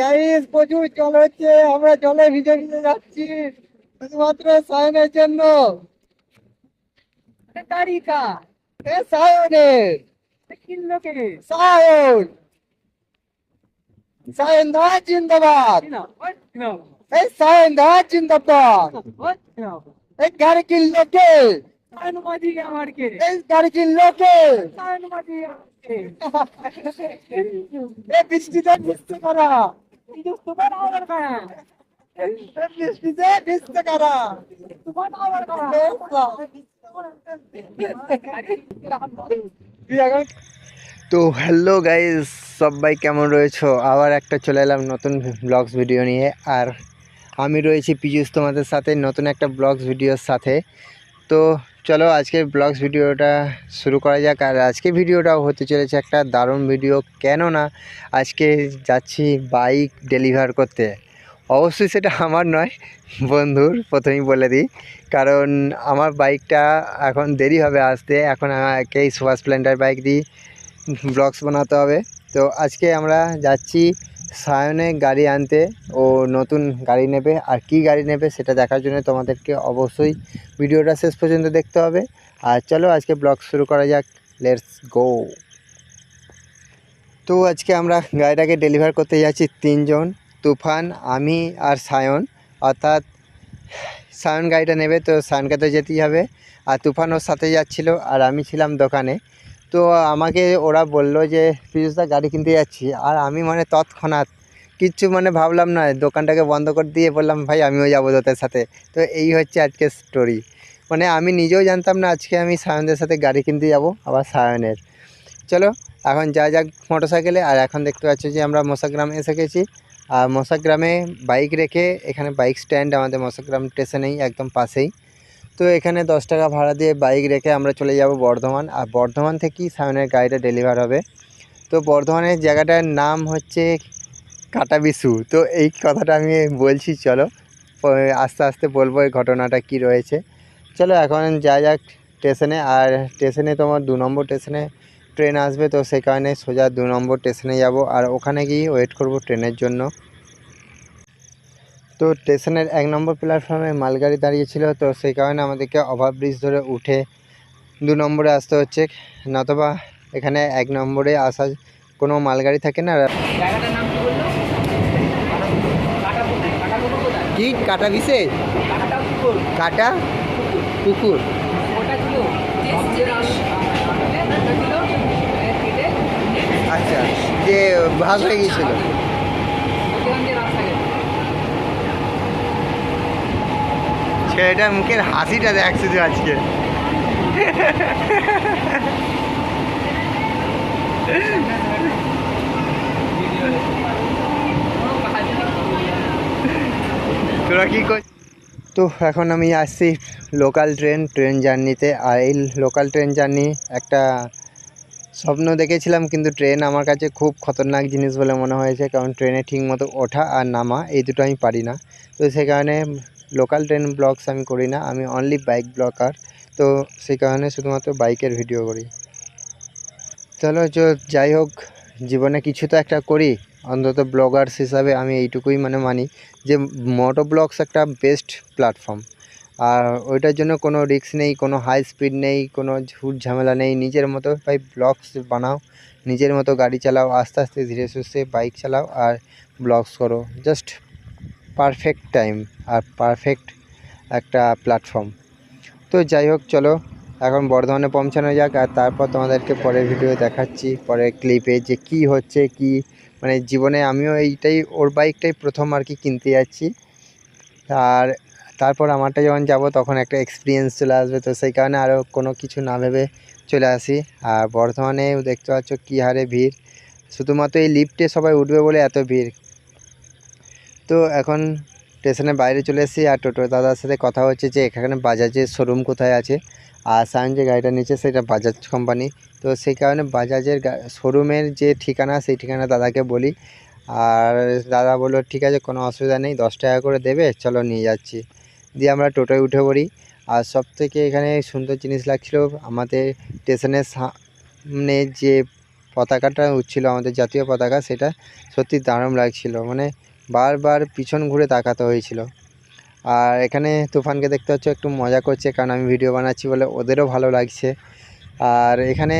Guys প্রচুর জল হচ্ছে, আমরা জলে ভিজে ভিজে যাচ্ছি শুধুমাত্র সায়নের জন্য। তারিকা সায়নের কিনলোকে সায়ন সায়ন দা জিন্দাবাদ। এই সায়ন দা জিন্দাবাদ। এই গাড়ি কিনলো কে? এই গাড়ি কিনলো কে? এই বৃষ্টিতে ভিজতে কারা? বৃষ্টিতে ভিজতে কারা? তো হ্যালো গাইস, সবাই কেমন রয়েছো? আবার একটা চলে এলাম নতুন ব্লগস ভিডিও নিয়ে। আর আমি রয়েছি পীযূষ তোমাদের সাথে নতুন একটা ব্লগস ভিডিওর সাথে। তো চলো আজকের ব্লগস ভিডিওটা শুরু করা যাক। আর আজকের ভিডিওটাও হতে চলেছে একটা দারুণ ভিডিও, কেননা আজকে যাচ্ছি বাইক ডেলিভার করতে। অবশ্যই সেটা আমার নয়, বন্ধুর, প্রথমেই বলে দিই, কারণ আমার বাইকটা এখন দেরি হবে আসতে। এখন আমাকে এই সুপার স্প্লেন্ডার বাইক দিয়ে ব্লগস বানাতে হবে। তো আজকে আমরা যাচ্ছি সায়নে গাড়ি আনতে। ও নতুন গাড়ি নেবে, আর কি গাড়ি নেবে সেটা দেখার জন্য তোমাদেরকে অবশ্যই ভিডিওটা শেষ পর্যন্ত দেখতে হবে। আর চলো আজকে ব্লগ শুরু করা যাক, লেটস গো। তো আজকে আমরা গাড়িটাকে ডেলিভার করতে যাচ্ছি তিনজন, তুফান, আমি আর সায়ন। অর্থাৎ সায়ন গাড়িটা নেবে, তো সায়নকে তো যেতেই হবে। আর তুফান ওর সাথে যাচ্ছিলো, আর আমি ছিলাম দোকানে। তো আমাকে ওরা বললো যে পীযূষদা গাড়ি কিনতে যাচ্ছি। আর আমি তৎক্ষণাৎ কিচ্ছু ভাবলাম না, দোকানটাকে বন্ধ করে দিয়ে বললাম ভাই আমিও যাবো তোদের সাথে। তো এই হচ্ছে আজকের স্টোরি। আমি নিজেও জানতাম না আজকে আমি সায়নদের সাথে গাড়ি কিনতে যাব, আবার সায়নের। চলো এখন যা যাক মোটরসাইকেলে। আর এখন দেখতে পাচ্ছি যে আমরা মশাগ্রাম এসে গেছি। আর মশাগ্রামে বাইক রেখে, এখানে বাইক স্ট্যান্ড আমাদের মশাগ্রাম স্টেশনেই একদম পাশেই। তো এখানে 10 টাকা ভাড়া দিয়ে বাইক রেখে আমরা চলে যাব বর্ধমান। আর বর্ধমান থেকেই সায়নের গাড়িটা ডেলিভার হবে। তো বর্ধমানের জায়গাটার নাম হচ্ছে কাটাবিসু। তো এই কথাটা আমি বলছি, চলো আস্তে আস্তে বলবো এই ঘটনাটা কি রয়েছে। চলো এখন যা যাক স্টেশনে। আর স্টেশনে তোমার 2 নম্বর স্টেশনে ট্রেন আসবে, তো সেই কারণে সোজা 2 নম্বর স্টেশনে যাব। আর ওখানে গিয়ে ওয়েট করব ট্রেনের জন্য। তো স্টেশনের 1 নম্বর প্ল্যাটফর্মে মালগাড়ি দাঁড়িয়েছিল, তো সেই কারণে আমাদেরকে ওভারব্রিজ ধরে উঠে 2 নম্বরে আসতে হচ্ছে। নতবা এখানে 1 নম্বরে আসা কোনো মালগাড়ি থাকে না। জায়গাটার নাম কি বললো? কি কাটা বিছে? কাটা পুকুর। ওটা ছিল আচ্ছা, যে ভাগ হয়ে গিয়েছিল। ছেলেটার মুখের হাসিটা দেখ শুধু আজকে। তোরা কি কর? তো এখন আমি আসছি লোকাল ট্রেন জার্নিতে। আর এই লোকাল ট্রেন জার্নি একটা স্বপ্ন দেখেছিলাম, কিন্তু ট্রেন আমার কাছে খুব খতরনাক জিনিস বলে মনে হয়েছে। কারণ ট্রেনে ঠিকমতো ওঠা আর নামা এই দুটো আমি পারি না। তো সেই কারণে লোকাল ট্রেন ব্লগস আমি করি না, আমি অনলি বাইক ব্লগার। তো সেই কারণে শুধুমাত্র বাইকের ভিডিও করি। চলো যাই হোক, জীবনে কিছু তো একটা করি। অন্তত ব্লগার্স হিসাবে আমি এইটুকুই মানি যে মোটো ব্লগস একটা বেস্ট প্ল্যাটফর্ম। আর ওইটার জন্য কোনো রিস্ক নেই, কোনো হাই স্পিড নেই, কোনো ঝুট ঝামেলা নেই। নিজের মতো ভাই ব্লগস বানাও, নিজের মতো গাড়ি চালাও, আস্তে আস্তে ধীরে সুস্থে বাইক চালাও আর ব্লগস করো। জাস্ট পারফেক্ট টাইম আর পারফেক্ট একটা প্ল্যাটফর্ম। তো যাই হোক, চলো এখন বর্ধমানে পৌঁছানো যাক। আর তারপর তোমাদেরকে পরের ভিডিও দেখাচ্ছি, পরের ক্লিপে যে কি হচ্ছে, কি জীবনে আমিও এইটাই, ওর বাইকটাই প্রথম আর কি কিনতে যাচ্ছি। আর তারপর আমারটা যখন যাব তখন একটা এক্সপিরিয়েন্স চলে আসবে। তো সেই কারণে আরও কোনো কিছু না ভেবে চলে আসি। আর বর্ধমানে দেখতে পাচ্ছ কী হারে ভিড়, শুধুমাত্র এই লিফটে সবাই উঠবে বলে এত ভিড়। তো এখন স্টেশনের বাইরে চলে এসেছি। আর টোটো দাদার সাথে কথা হচ্ছে যে এখানে বাজাজের শোরুম কোথায় আছে। আর সায়ন যে গাড়িটা নিচ্ছে সেটা বাজাজ কোম্পানি। তো সেই কারণে বাজাজের শোরুমের যে ঠিকানা, সেই ঠিকানা দাদাকে বলি। আর দাদা বললো ঠিক আছে, কোনো অসুবিধা নেই, 10 টাকা করে দেবে, চলো নিয়ে যাচ্ছি। দিয়ে আমরা টোটোয় উঠে পড়ি। আর সবথেকে এখানে সুন্দর জিনিস লাগছিল, আমাদের স্টেশনের সামনে যে পতাকাটা উঠছিল আমাদের জাতীয় পতাকা, সেটা সত্যি দারুণ লাগছিল, মানে বারবার পিছন ঘুরে তাকাতে হয়েছিল। আর এখানে তুফানকে দেখতে হচ্ছে একটু মজা করছে, কারণ আমি ভিডিও বানাচ্ছি বলে ওদেরও ভালো লাগছে। আর এখানে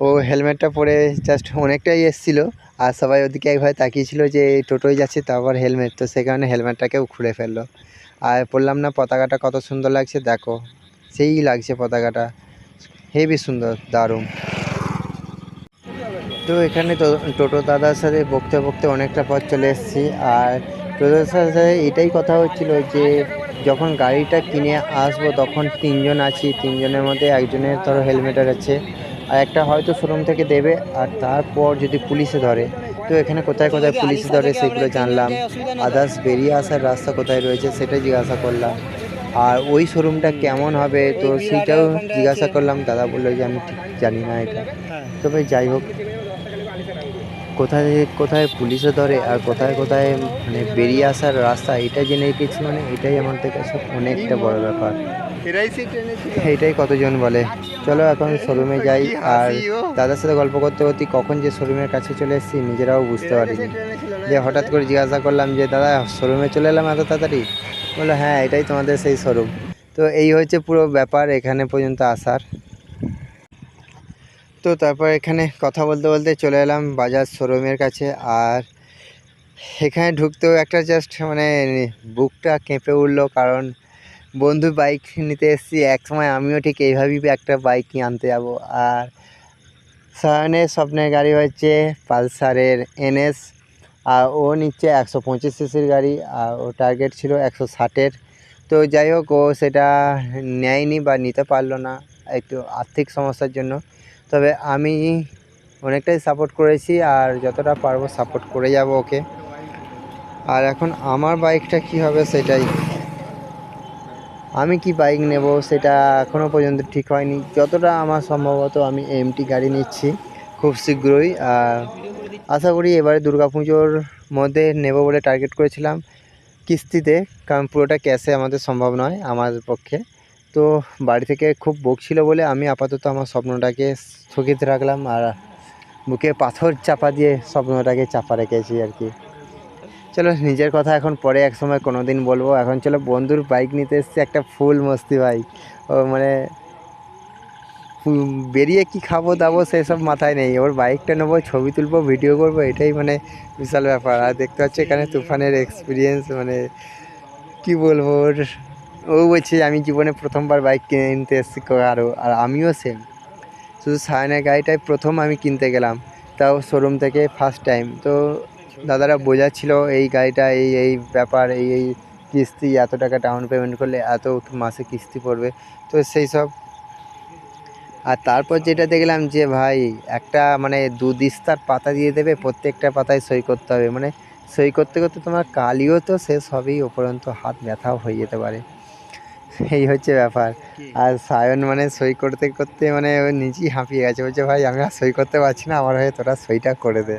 ও হেলমেটটা পরে জাস্ট অনেকটাই এসছিল, আর সবাই ওদিকে একভাবে তাকিয়েছিল যে এই টোটোয় যাচ্ছে তারপর হেলমেট, তো সে কারণে হেলমেটটাকেও খুলে ফেললো। আর বললাম না পতাকাটা কত সুন্দর লাগছে, দেখো সেই লাগছে পতাকাটা, হেবি সুন্দর, দারুণ। তো এখানে তো টোটো দাদার সাথে বকতে বকতে অনেকটা পথ চলে এসেছি। আর টোটো দাদার সাথে এটাই কথা হচ্ছিল যে যখন গাড়িটা কিনে আসবো তখন তিনজন আছি, তিনজনের মধ্যে একজনের ধরো হেলমেটার আছে, আর একটা হয়তো শোরুম থেকে দেবে, আর তারপর যদি পুলিশে ধরে, তো এখানে কোথায় কোথায় পুলিশে ধরে সেগুলো জানলাম। আদার্স বেরিয়ে আসার রাস্তা কোথায় রয়েছে সেটা জিজ্ঞাসা করলাম। আর ওই শোরুমটা কেমন হবে তো সেইটাও জিজ্ঞাসা করলাম। দাদা বললো যে আমি ঠিক জানি না এটা। তবে যাই হোক, কোথায় কোথায় পুলিশে ধরে আর কোথায় কোথায় মানে বেরিয়ে আসার রাস্তা এটা জেনে রেখেছি, মানে এটাই আমাদের কাছে অনেকটা বড় ব্যাপার। এইটাই কতজন বলে। চলো এখন শোরুমে যাই। আর দাদার সাথে গল্প করতে করতে কখন যে শোরুমের কাছে চলে এসেছি নিজেরাও বুঝতে পারিনি। যে হঠাৎ করে জিজ্ঞাসা করলাম যে দাদা শোরুমে চলে এলাম এত তাড়াতাড়ি? বললো হ্যাঁ এটাই তোমাদের সেই শোরুম। তো এই হচ্ছে পুরো ব্যাপার এখানে পর্যন্ত আসার। তো তারপর এখানে কথা বলতে বলতে চলে এলাম বাজাজ শোরুমের কাছে। আর এখানে ঢুকতেও একটা জাস্ট মানে বুকটা কেঁপে উঠলো, কারণ বন্ধু বাইক নিতে এসেছি, একসময় আমিও ঠিক এইভাবেই একটা বাইক আনতে যাবো। আর সায়নের স্বপ্নের গাড়ি হচ্ছে পালসারের NS, আর ও নিচ্ছে 125 সিসির গাড়ি, আর ও টার্গেট ছিল 160-এর। তো যাই হোক ও সেটা নেয়নি বা নিতে পারলো না একটু আর্থিক সমস্যার জন্য। তবে আমি অনেকটাই সাপোর্ট করেছি, আর যতটা পারবো সাপোর্ট করে যাব ওকে। আর এখন আমার বাইকটা কি হবে সেটাই, আমি কি বাইক নেব সেটা এখনও পর্যন্ত ঠিক হয়নি। যতটা আমার সম্ভবত আমি MT গাড়ি নিচ্ছি খুব শীঘ্রই। আশা করি এবারে দুর্গাপুজোর মধ্যে নেব বলে টার্গেট করেছিলাম কিস্তিতে, কারণ পুরোটা ক্যাশে আমাদের সম্ভব নয় আমাদের পক্ষে। তো বাড়ি থেকে খুব বকছিল বলে আমি আপাতত আমার স্বপ্নটাকে স্থগিত রাখলাম, আর বুকে পাথর চাপা দিয়ে স্বপ্নটাকে চাপা রেখেছি আর কি। চলো নিজের কথা এখন পরে এক সময় কোনো দিন বলবো। এখন চলো বন্ধুর বাইক নিতে এসেছি, একটা ফুল মস্তি বাইক। ও মানে বেরিয়ে কি খাবো দাবো সেসব মাথায় নেই, ওর বাইকটা নেবো, ছবি তুলবো, ভিডিও করবো, এটাই মানে বিশাল ব্যাপার। আর দেখতে পাচ্ছি এখানে তুফানের এক্সপিরিয়েন্স, মানে কি বলবো, ওর ও বলছে আমি জীবনে প্রথমবার বাইক কিনতে এসেছি কারো, আর আমিও সেম। শুধু সায়নের গাড়িটাই প্রথম আমি কিনতে গেলাম, তাও শোরুম থেকে ফার্স্ট টাইম। তো দাদারা বোঝাচ্ছিল এই গাড়িটা এই এই ব্যাপার, এই এই কিস্তি, এত টাকা ডাউন পেমেন্ট করলে এত মাসে কিস্তি পড়বে, তো সেই সব। আর তারপর যেটা দেখলাম যে ভাই একটা মানে দুদিস্তার পাতা দিয়ে দেবে, প্রত্যেকটা পাতায় সই করতে হবে, মানে সই করতে করতে তোমার কালিও তো শেষ হবেই, উপরন্ত হাত ব্যথাও হয়ে যেতে পারে, এই হচ্ছে ব্যাপার। আর সায়ন মানে সই করতে করতে মানে ও নিজেই হাঁপিয়ে গেছে, বলছে ভাই আমি আর সই করতে পারছি না, আমার হয়ে তোরা সইটা করে দে।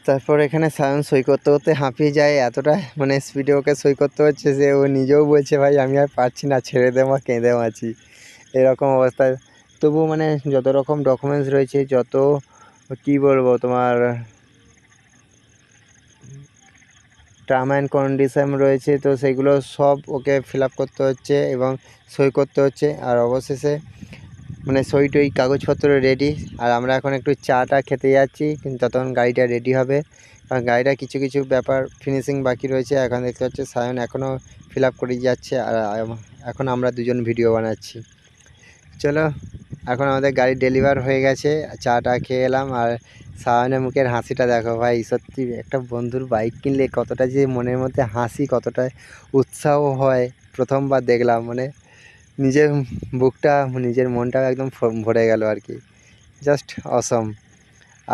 তারপর এখানে সায়ন সই করতে করতে হাঁপিয়ে যায়, এতটা মানে স্পিডে ওকে সই করতে হচ্ছে যে ও নিজেও বলছে ভাই আমি আর পারছি না, ছেড়ে দে, মা কেঁদে আছি এরকম অবস্থায়। তবু মানে যত রকম ডকুমেন্টস রয়েছে, যত কি বলবো তোমার টার্ম অ্যান্ড কন্ডিশন রয়েছে, তো সেগুলো সব ওকে ফিল আপ করতে হচ্ছে এবং সই করতে হচ্ছে। আর অবশেষে মানে সই টই কাগজপত্র রেডি। আর আমরা এখন একটু চাটা খেতে যাচ্ছি, কিন্তু ততক্ষণ গাড়িটা রেডি হবে, কারণ গাড়িটা কিছু কিছু ব্যাপার ফিনিশিং বাকি রয়েছে। এখন দেখতে পাচ্ছি সায়ন এখনও ফিল আপ করে যাচ্ছে, আর এখন আমরা দুজন ভিডিও বানাচ্ছি। চলো এখন আমাদের গাড়ি ডেলিভার হয়ে গেছে, চাটা খেয়ে এলাম। আর সায়নের মুখের হাসিটা দেখো ভাই, সত্যি একটা বন্ধুর বাইক কিনলে কতটা যে মনের মধ্যে হাসি, কতটা উৎসাহ হয় প্রথমবার দেখলাম, মানে নিজের বুকটা নিজের মনটা একদম ভরে গেল আর কি, জাস্ট অসম।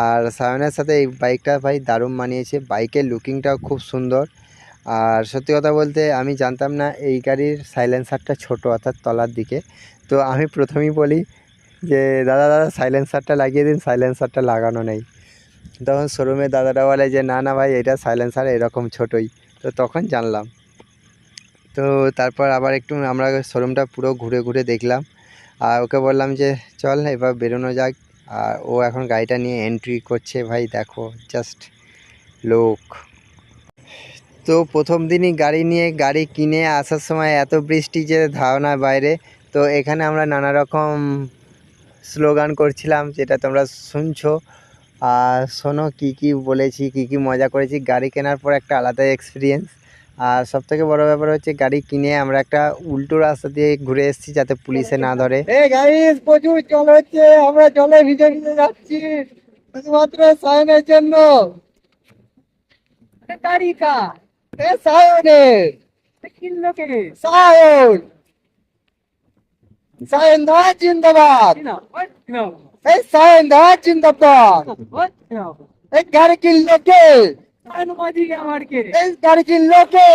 আর সায়নের সাথে এই বাইকটা ভাই দারুণ মানিয়েছে, বাইকের লুকিংটাও খুব সুন্দর। আর সত্যি কথা বলতে আমি জানতাম না এই গাড়ির সাইলেন্সারটা ছোট, অর্থাৎ তলার দিকে। তো আমি প্রথমেই বলি যে দাদা দাদা সাইলেন্সারটা লাগিয়ে দিন, সাইলেন্সারটা লাগানো নেই। তখন শোরুমে দাদাটা বলে যে না না ভাই এটা সাইলেন্সার এরকম ছোটোই। তো তখন জানলাম। তো তারপর আবার একটু আমরা শোরুমটা পুরো ঘুরে ঘুরে দেখলাম। আর ওকে বললাম যে চল এবার বেরোনো যাক। আর ও এখন গাড়িটা নিয়ে এন্ট্রি করছে। ভাই দেখো জাস্ট লোক। তো প্রথম দিনই গাড়ি নিয়ে গাড়ি কিনে আসার সময় এত বৃষ্টি যে ধারণা বাইরে। তো এখানে আমরা নানা রকম স্লোগান করছিলাম, যেটা তোমরা শুনছো। আর শোনো কী কী বলেছি, কী কী মজা করেছি। গাড়ি কেনার পর একটা আলাদা এক্সপিরিয়েন্স। আর সবথেকে বড় ব্যাপার হচ্ছে গাড়ি কিনে আমরা একটা উল্টো রাস্তা দিয়ে ঘুরে এসেছি, যাতে পুলিশে না ধরে। এই গাইস প্রচুর জল হচ্ছে, আমরা জলে ভিজে ভিজে যাচ্ছি শুধুমাত্র সায়নের জন্য। তারিকা এ সায়নের কিনলোকে সায়ন, সায়ন দা জিন্দাবাদ, এই সায়ন দা জিন্দাবাদ। এই গাড়ি কিনলোকে এই গাড়ি কিনলোকে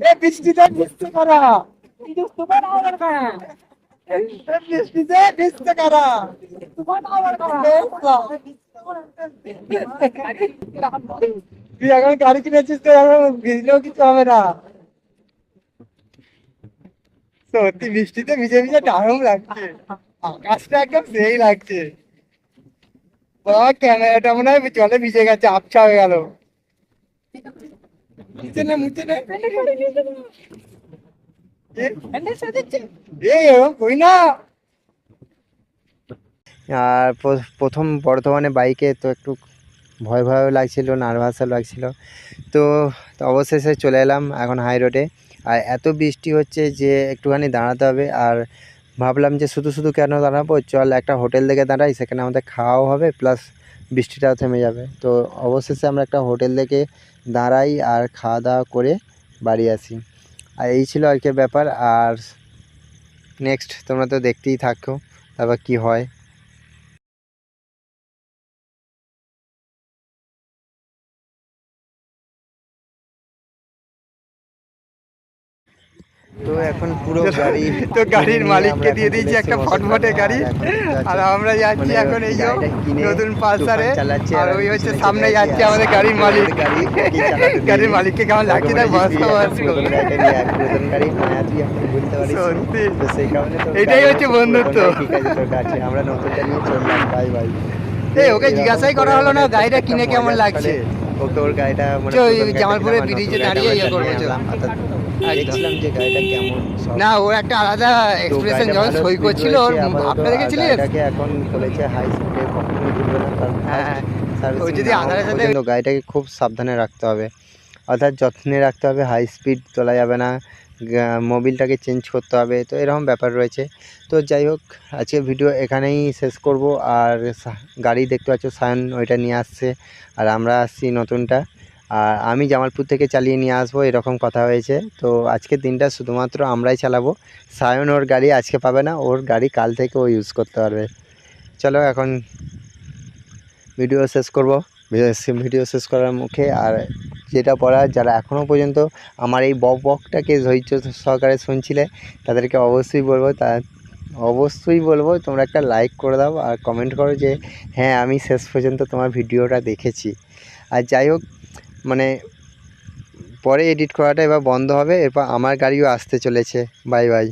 এই বৃষ্টিতে ভিজতে করা, বৃষ্টিতে ভিজতে করা। তুই এখন গাড়ি কিনেছিস তো এখন ভিজলেও কিছু হবে না। সত্যি বৃষ্টিতে ভিজে ভিজে দারুণ লাগছে, আকাশটা একদম সেই লাগছে। বাবা ক্যামেরাটা মনে হয় জলে ভিজে গেছে, আবছা হয়ে গেল। মুছে নে মুছে নে, এই এরকম কই না। আর প্রথম বর্ধমানে বাইকে তো একটু ভয় ভয়ও লাগছিল, নার্ভাসও লাগছিল। তো অবশেষে চলে এলাম এখন হাই রোডে। আর এত বৃষ্টি হচ্ছে যে একটুখানি দাঁড়াতে হবে। আর ভাবলাম যে শুধু শুধু কেন দাঁড়াবো, চল একটা হোটেল দেখে দাঁড়াই, সেখানে আমাদের খাওয়াও হবে প্লাস বৃষ্টিটাও থেমে যাবে। তো অবশেষে আমরা একটা হোটেল দেখে দাঁড়াই আর খাওয়া দাওয়া করে বাড়ি আসি। আর এই ছিল আর কি ব্যাপার। আর নেক্সট তোমরা তো দেখতেই থাকো তারপর কী হয়। তো এখন পুরো গাড়ি তো গাড়ির নিয়ে মালিককে আমরা দিয়ে এখন দিয়েছি চলে একটা এসেছি ফটফটে বসন্তবাড়ি। গাড়ি, আর আমরা যাচ্ছি মানে এখন এই যে গাড়িটা কিনে নতুন পালসারে। তুফান চালাচ্ছে আর আর ওই আমি হচ্ছে পিছনে সামনে চলে যাচ্ছে আছি। আমাদের আর গাড়ির মালিক। গাড়ি কি চালাতে গাড়ির মালিককে কেমন লাগছে তার বয়স্ক বয়স্ক। নতুন গাড়িটা নিয়ে পুরাতন গাড়ি মানে তুই এখন বুঝতে পারিস। সত্যি তো সেই কারণে তো এটাই হচ্ছে বন্ধুত্ব। ঠিক আছে তোর কাছে আমরা নতুনটা নিয়ে চললাম। Bye bye. এই ওকে জিজ্ঞাসাই করা হলো না গাড়িটা কিনে কেমন লাগছে। ওকে ওর গাড়িটা মানে চল, ওই পুরাতন গাড়িটা জামালপুরে দিলাম আর ব্রিজে নতুন গাড়িটা দাঁড়িয়ে আমরা ইয়ে করবো, চালিয়ে চল। আনলাম। অর্থাৎ দেখছিলাম যে গাড়িটা কেমন সব। না ওর একটা আলাদা এক্সপ্রেশন যখন সই করছিল ওর ভাবটা দেখেছিলিস। গাড়িটাকে এখন বলেছে হাই স্পিডে কখনোই ঘুরবে না, কারণ হ্যাঁ, সার্ভিসিং ওই যদি না হওয়া আধারের সাথে পর্যন্ত গাড়িটাকে খুব সাবধানে রাখতে হবে। অর্থাৎ যত্নে রাখতে হবে, হাই স্পিড তোলা যাবে না, মোবিলটাকে চেঞ্জ করতে হবে। তো এরকম ব্যাপার রয়েছে। তো যাই হোক আজকে ভিডিও এখানেই শেষ করব। আর গাড়ি দেখতে পাচ্ছ সায়ন ওইটা নিয়ে আসছে আর আমরা আসছি নতুনটা। আর আমি জামালপুর থেকে চালিয়ে নিয়ে আসবো, এরকম কথা হয়েছে। তো আজকের দিনটা শুধুমাত্র আমরাই চালাবো। সায়ন ওর গাড়ি আজকে পাবে না, ওর গাড়ি কাল থেকে ও ইউজ করতে পারবে। চলো এখন ভিডিও শেষ করব। ভিডিও শেষ করার মুখে আর যেটা বলার, যারা এখনও পর্যন্ত আমার এই বকটাকে ধৈর্য সহকারে শুনছিলে তাদেরকে অবশ্যই বলবো তোমরা একটা লাইক করে দাও আর কমেন্ট করো যে হ্যাঁ আমি শেষ পর্যন্ত তোমার ভিডিওটা দেখেছি। আর যাই হোক মানে পরে এডিট করাটা এবার বন্ধ হবে, এরপর আমার গাড়িও আসতে চলেছে। Bye bye.